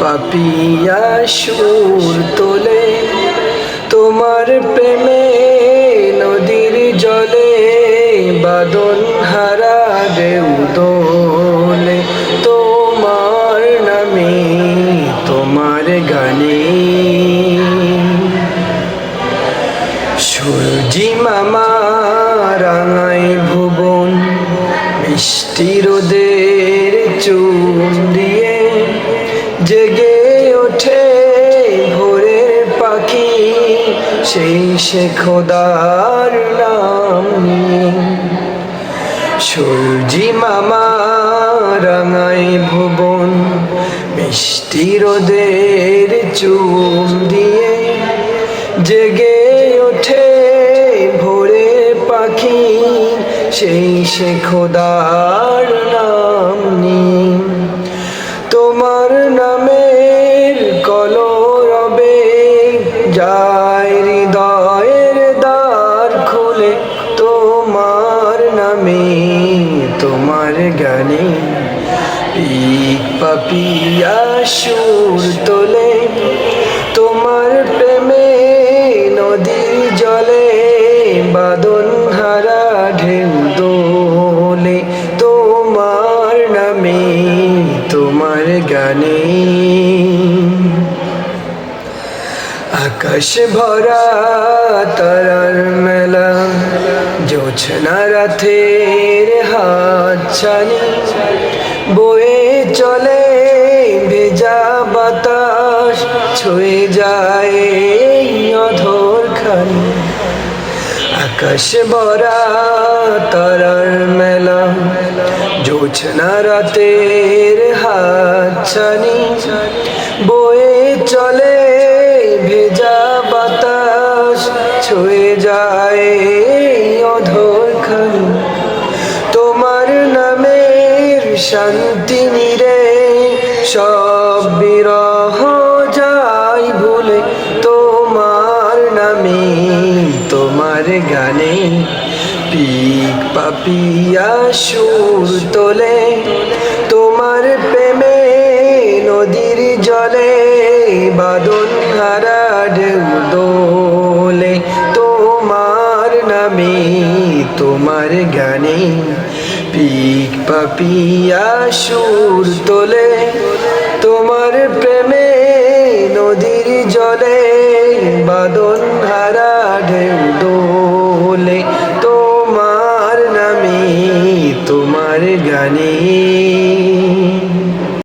পাপিয়া সুর তোলে তোমার প্রেমে নদীর জলে বাদন হারা ঢেউ দোলে তোমার নামে তোমার গানে সূর্যি মামা রাঙাই ভুবন মিষ্টি রোদের চুম দিয়ে জেগে ওঠে ভোরের পাখি সেই সে খোদার নাম নিয়ে সূর্যি মামা রাঙাই ভুবন মিষ্টি রোদের চুম দিয়ে জেগে ওঠে ভোরের পাখি সেই সে খোদার নাম নিয়ে তোমার নামের কলরবে যায় হৃদয়ের দ্বার খুলে তোমার নামে তোমার গানে পিক পাপিয়া সুর তোলে তোমার প্রেমে নদীর জলে বাদন হারা ঢেউ দোলে তোমার নামে তোমার গানে আকাশ ভরা তারার মেলা জোছনা রাতের হাত ছানি বয়ে চলে ভেজা বাতাস ছুঁয়ে যায় অধর খানি আকাশ ভরা তারার মেলা জোছনা রাতের হাত ছানি বয়ে চলে ভেজা বাতাস ছুঁয়ে যায় অধর খানি তোমার নামের শান্তি নিরে সব বিরহ যায় ভুলে তোমার নামে তোমার গানে পিক পাপিয়া সুর তোলে তোমার প্রেমে নদীর জলে বাদন হারা ঢেউ দোলে তোমার নামে তোমার গানে পিক পাপিয়া সুর তোলে তোমার প্রেমে নদীর জলে বাদন হারা ঢেউ দোলে তোমার নামে তোমার গানে